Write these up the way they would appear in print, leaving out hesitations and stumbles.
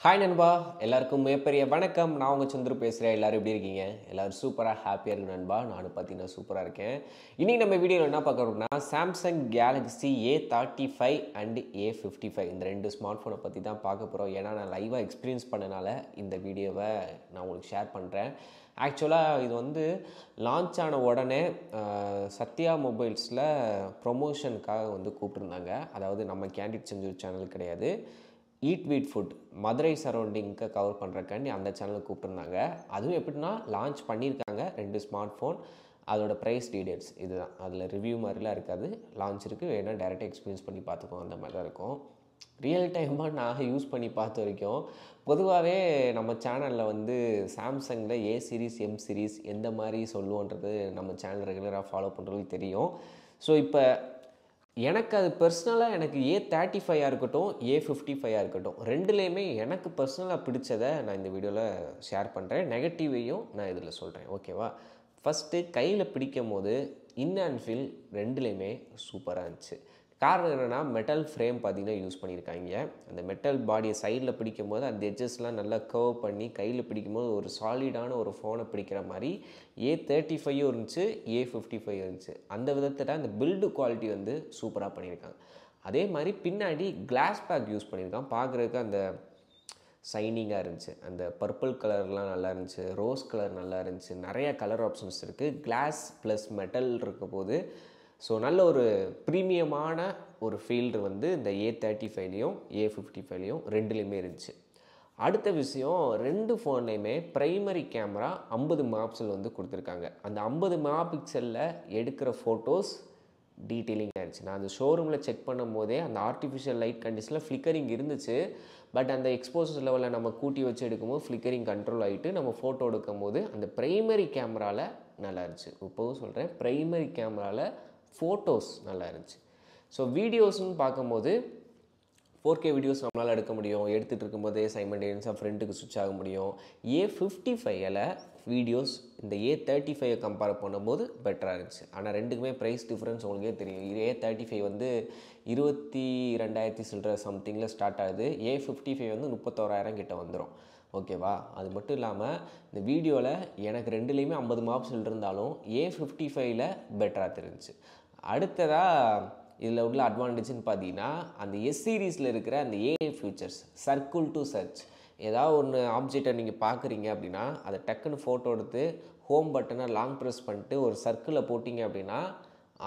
Hi நண்பா, எல்லாருக்கும் மிகப்பெரிய வணக்கம். நான் உங்கள் சந்துரு பேசுகிறேன். எல்லோரும் எப்படி இருக்கீங்க? எல்லோரும் சூப்பராக ஹாப்பியாக இருக்கு நண்பா. நானும் பார்த்தீங்கன்னா சூப்பராக இருக்கேன். இன்றைக்கி நம்ம வீடியோவில் என்ன பார்க்குறோம்னா Samsung Galaxy A35 and A55 இந்த ரெண்டு ஸ்மார்ட் ஃபோனை பற்றி தான் பார்க்க போகிறோம். ஏன்னா நான் லைவாக எக்ஸ்பீரியன்ஸ் பண்ணனால இந்த வீடியோவை நான் உங்களுக்கு ஷேர் பண்ணுறேன். ஆக்சுவலாக இது வந்து லான்ச் ஆன உடனே சத்யா மொபைல்ஸில் ப்ரொமோஷனுக்காக வந்து கூப்பிட்ருந்தாங்க. அதாவது நம்ம கேண்டிட் செஞ்ச சேனல் கிடையாது, ஈட் வீட் ஃபுட் மதுரை சரௌண்டிங்க்கு கவர் பண்ணுறக்காண்டி அந்த சேனலுக்கு கூப்பிட்ருந்தாங்க. அதுவும் எப்படின்னா லான்ச் பண்ணியிருக்காங்க ரெண்டு ஸ்மார்ட் ஃபோன். அதோட ப்ரைஸ் டீடைல்ஸ் இதுதான். அதில் ரிவ்யூ மாதிரிலாம் இருக்காது. லான்ச் இருக்குது, வேணால் டேரெக்டாக எக்ஸ்பீரியன்ஸ் பண்ணி பார்த்துக்கோங்க, அந்த மாதிரி தான் இருக்கும். ரியல் டைமாக நான் யூஸ் பண்ணி பார்த்த வரைக்கும் பொதுவாகவே நம்ம சேனலில் வந்து சாம்சங்கில் ஏ சீரீஸ் எம் சீரீஸ் எந்த மாதிரி சொல்லுவோன்றது நம்ம சேனல் ரெகுலராக ஃபாலோ பண்ணுறதுக்கு தெரியும். ஸோ இப்போ எனக்கு அது பர்சனலாக எனக்கு A35 இருக்கட்டும், A55 இருக்கட்டும், ரெண்டுலேயுமே எனக்கு பர்சனலாக பிடிச்சதை நான் இந்த வீடியோவில் ஷேர் பண்ணுறேன். நெகட்டிவையும் நான் இதில் சொல்கிறேன், ஓகேவா? ஃபஸ்ட்டு கையில் பிடிக்கும் போது இன் அண்ட் ஃபீல் ரெண்டுலேயுமே சூப்பராக இருந்துச்சு. காரணம் என்னென்னா மெட்டல் ஃப்ரேம் பார்த்திங்கன்னா யூஸ் பண்ணியிருக்காங்க. அந்த மெட்டல் பாடியை சைடில் பிடிக்கும் போது அந்த எட்ஜஸ்லாம் நல்லா கர்வ் பண்ணி கையில் பிடிக்கும்போது ஒரு சாலிடான ஒரு ஃபோனை பிடிக்கிற மாதிரி A35 இருந்துச்சு, A55 இருந்துச்சு. அந்த விதத்தில் அந்த பில்டு குவாலிட்டி வந்து சூப்பராக பண்ணியிருக்காங்க. அதே மாதிரி பின்னாடி கிளாஸ் பேக் யூஸ் பண்ணியிருக்கான். பார்க்குறதுக்கு அந்த சைனிங்காக இருந்துச்சு. அந்த பர்பிள் கலர்லாம் நல்லா இருந்துச்சு, ரோஸ் கலர் நல்லா இருந்துச்சு. நிறையா கலர் ஆப்ஷன்ஸ் இருக்குது. கிளாஸ் ப்ளஸ் மெட்டல் இருக்க போது ஸோ நல்ல ஒரு ப்ரீமியமான ஒரு ஃபீல்டு வந்து இந்த A35லையும் A55லையும் ரெண்டுலேயுமே இருந்துச்சு. அடுத்த விஷயம், ரெண்டு ஃபோன்லேயுமே ப்ரைமரி கேமரா 50 மெகாபிக்சல் வந்து கொடுத்துருக்காங்க. அந்த 50 மெகாபிக்சலில் எடுக்கிற ஃபோட்டோஸ் டீட்டெயிலிங்காக இருந்துச்சு. நான் அந்த ஷோரூமில் செக் பண்ணும் போதே அந்த ஆர்டிஃபிஷியல் லைட் கண்டிஷனில் ஃப்ளிக்கரிங் இருந்துச்சு. பட் அந்த எக்ஸ்போசர் லெவலில் நம்ம கூட்டி வச்சு எடுக்கும்போது ஃப்ளிக்கரிங் கண்ட்ரோல் ஆகிட்டு நம்ம ஃபோட்டோ எடுக்கும் போது அந்த ப்ரைமரி கேமராவில் நல்லா இருந்துச்சு. இப்போவும் சொல்கிறேன், ப்ரைமரி கேமராவில் ஃபோட்டோஸ் நல்லா இருந்துச்சு. ஸோ வீடியோஸ்னு பார்க்கும்போது 4K வீடியோஸ் நம்மளால் எடுக்க முடியும். எடுத்துகிட்டு இருக்கும்போதே சைமல்டேனியஸாக ஃப்ரண்ட்டுக்கு ஸ்விட்ச் ஆக முடியும். A55ல் வீடியோஸ் இந்த A35 கம்பேர் பண்ணும்போது பெட்டராக இருந்துச்சு. ஆனால் ரெண்டுக்குமே ப்ரைஸ் டிஃப்ரென்ஸ் உங்களுக்கே தெரியும். A35 வந்து 22,000 சில்லற சம்திங்கில் ஸ்டார்ட் ஆகுது. A55 வந்து 31,000 கிட்ட வந்துடும், ஓகேவா? அது மட்டும் இல்லாமல் இந்த வீடியோவில் எனக்கு ரெண்டுலேயுமே 50 மெகாபிக்சல் இருந்தாலும் A55ல் பெட்டராக தெரிஞ்சிச்சு. அடுத்ததாக இதில் உள்ள அட்வான்டேஜ்னு பார்த்தீங்கன்னா அந்த எஸ் சீரீஸில் இருக்கிற அந்த AI futures, circle to search. ஏதாவது ஒன்று ஆப்ஜெக்டை நீங்கள் பார்க்குறீங்க அப்படின்னா அதை டக்குன்னு ஃபோட்டோ எடுத்து ஹோம் பட்டனை லாங் ப்ரெஸ் பண்ணிட்டு ஒரு சர்க்கிளில் போட்டிங்க அப்படின்னா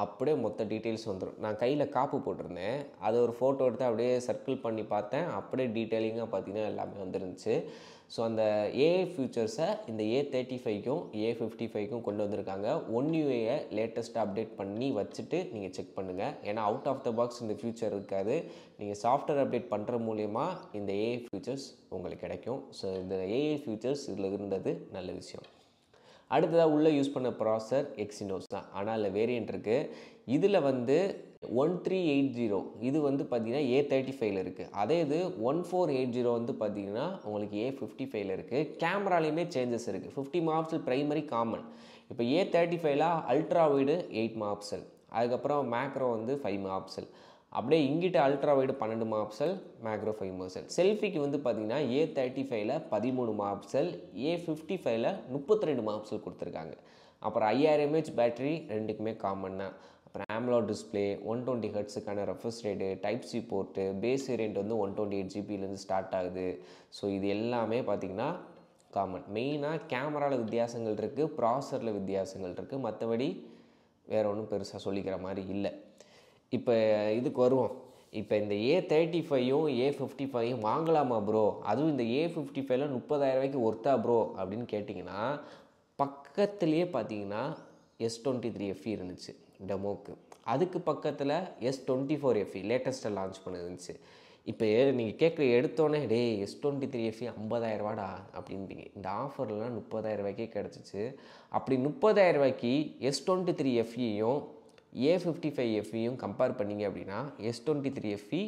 அப்படியே மொத்த டீட்டெயில்ஸ் வந்துடும். நான் கையில் காப்பு போட்டிருந்தேன், அதை ஒரு ஃபோட்டோ எடுத்து அப்படியே சர்க்கிள் பண்ணி பார்த்தேன், அப்படியே டீட்டெயிலிங்காக பார்த்தீங்கன்னா எல்லாமே வந்துருந்துச்சு. ஸோ அந்த AI ஃபியூச்சர்ஸை இந்த A35க்கும் A55க்கும் கொண்டு வந்திருக்காங்க. ஒன் யூஏயை லேட்டஸ்ட்டாக அப்டேட் பண்ணி வச்சுட்டு நீங்கள் செக் பண்ணுங்கள். ஏன்னா அவுட் ஆஃப் த பாக்ஸ் இந்த ஃபியூச்சர் இருக்காது. நீங்கள் சாஃப்ட்வேர் அப்டேட் பண்ணுற மூலயமா இந்த AI ஃபியூச்சர்ஸ் உங்களுக்கு கிடைக்கும். ஸோ இந்த AI ஃபியூச்சர்ஸ் இதில் இருந்தது நல்ல விஷயம். அடுத்ததாக உள்ளே யூஸ் பண்ண ப்ராசஸர் எக்ஸினோஸ் தான். ஆனால் அதில் வேரியண்ட் இருக்குது. இதில் வந்து 1380 இது வந்து பார்த்திங்கன்னா A35ல் இருக்குது. அதே இது 1480 வந்து பார்த்திங்கன்னா உங்களுக்கு A55ல் இருக்குது. கேமராலேயுமே சேஞ்சஸ் இருக்குது. 50 மெகாபிக்சல் ப்ரைமரி காமன். இப்போ A35ல் அல்ட்ரா வைடு 8 மெகாபிக்சல், அதுக்கப்புறம் மேக்ரோ வந்து 5 மெகாபிக்சல். அப்படியே இங்கிட்ட ultra wide 12 megapixel, macro 5 megapixel. செல்ஃபிக்கு வந்து பார்த்திங்கன்னா A35ல் 13 மெகாபிக்சல், A55ல் 32 மெகாபிக்சல் கொடுத்துருக்காங்க. அப்புறம் 5000 mAh பேட்டரி ரெண்டுக்குமே காமன் தான். அப்புறம் AMOLED டிஸ்பிளே, 120 ஹெர்ட்ஸுக்கான refresh rate, type C port, base variant வந்து 128 ஜிபிலேருந்து ஸ்டார்ட் ஆகுது. ஸோ இது எல்லாமே பார்த்திங்கன்னா காமன். மெயினாக கேமராவில் வித்தியாசங்கள் இருக்குது, ப்ராசஸரில் வித்தியாசங்கள் இருக்குது. மற்றபடி வேறு ஒன்றும் பெருசாக சொல்லிக்கிற மாதிரி இல்லை. இப்போ இதுக்கு வருவோம். இப்போ இந்த A35யும் A55யும் வாங்கலாமா ப்ரோ, அதுவும் இந்த A55ல 30,000 ஒர்த்தா ப்ரோ அப்படின்னு கேட்டிங்கன்னா, பக்கத்துலேயே பார்த்தீங்கன்னா S23FE இருந்துச்சு டெமோக்கு. அதுக்கு பக்கத்தில் S24FE லேட்டஸ்ட்டாக லான்ச் பண்ணிருந்துச்சு. இப்போ நீங்கள் கேட்குற எடுத்தோடனே டே S23FE 50,000 அப்படின்ட்டீங்க. இந்த ஆஃபர்லாம் 30,000 கிடச்சிச்சு. அப்படி 30,000 S23FEயும் A55FEயும் கம்பேர் பண்ணிங்க அப்படின்னா S23FE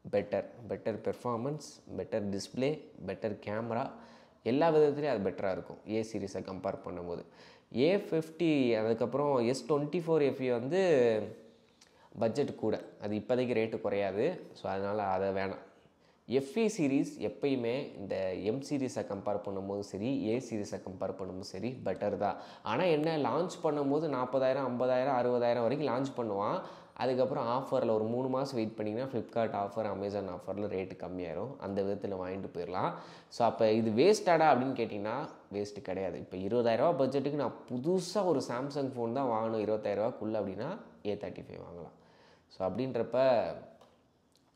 better performance, better display, better camera, எல்லா விதத்துலேயும் அது பெட்டராக இருக்கும் ஏ சீரீஸை கம்பேர் பண்ணும்போது. A50 அதுக்கப்புறம் S24FE வந்து பட்ஜெட் கூட, அது இப்போதைக்கு ரேட்டு குறையாது. ஸோ அதனால் அதை வேணாம். எஃப்இ சீரீஸ் எப்பயுமே இந்த எம் சீரீஸை கம்பேர் பண்ணும்போது சரி, ஏ சீரீஸை கம்பேர் பண்ணும்போது சரி பெட்டர் தான். ஆனால் என்ன, லான்ச் பண்ணும்போது 40,000 50,000 60,000 வரைக்கும் லான்ச் பண்ணுவான். அதுக்கப்புறம் ஆஃபரில் ஒரு 3 மாதம் வெயிட் பண்ணிங்கன்னா ஃப்ளிப்கார்ட் ஆஃபர், அமேசான் ஆஃபரில் ரேட்டு கம்மியாயிரும். அந்த விதத்தில் வாங்கிட்டு போயிடலாம். ஸோ அப்போ இது வேஸ்ட்டாடா அப்படின்னு கேட்டிங்கன்னா வேஸ்ட்டு கிடையாது. இப்போ 20,000 பட்ஜெட்டுக்கு நான் புதுசாக ஒரு சாம்சங் ஃபோன் தான் வாங்கணும் 25,000க்குள்ளே அப்படின்னா A35 வாங்கலாம். ஸோ அப்படின்றப்ப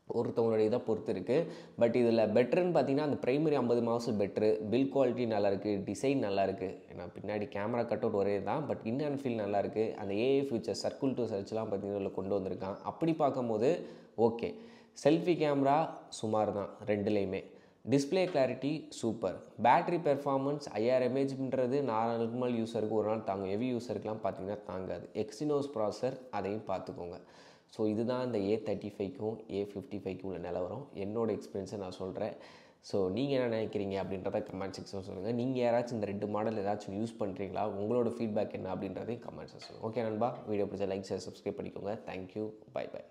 ஒருத்தவங்களோட இதை பொறுத்து இருக்குது. பட் இதில் பெட்டருன்னு பார்த்தீங்கன்னா அந்த ப்ரைமரி 50 மாதம் பெட்ரு, பில் குவாலிட்டி நல்லாயிருக்கு, டிசைன் நல்லாயிருக்கு. ஏன்னா பின்னாடி கேமரா கட் அவுட் ஒரே தான், பட் இன் அண்ட் ஃபீல் நல்லாயிருக்கு. அந்த ஏஐ ஃபியூச்சர் சர்க்கிள் டு சர்ச்லாம் பார்த்தீங்கன்னா இதில் கொண்டு வந்திருக்கான். அப்படி பார்க்கும்போது ஓகே. செல்ஃபி கேமரா சுமார் தான் ரெண்டுலேயுமே. Display clarity super. Battery performance 5000 mAhன்றது நார்மல் யூஸருக்கு ஒரு நாள் தாங்கும். ஹெவி யூஸருக்குலாம் பார்த்தீங்கன்னா தாங்காது. எக்ஸினோஸ் ப்ராசர், அதையும் பார்த்துக்கோங்க. ஸோ இதுதான் இந்த A35க்கும் A55க்கும் உள்ள நிலவரம். என்னோடய எக்ஸ்பீரியன்ஸை நான் சொல்கிறேன். ஸோ நீங்கள் என்ன நினைக்கிறீங்க அப்படின்றத கமெண்ட் செக்ஷன் சொல்லுங்கள். நீங்கள் யாராச்சும் இந்த 2 மாடல் ஏதாச்சும் யூஸ் பண்ணுறீங்களா? உங்களோட ஃபீட்பேக் என்ன அப்படின்றதையும் கமெண்ட் செக்ஷன் சொல்லுங்கள். ஓகே நண்பா, வீடியோ பிடிச்சா லைக் ஷேர் சப்ஸ்கிரைப் பண்ணிக்கோங்க. Thank you, bye by.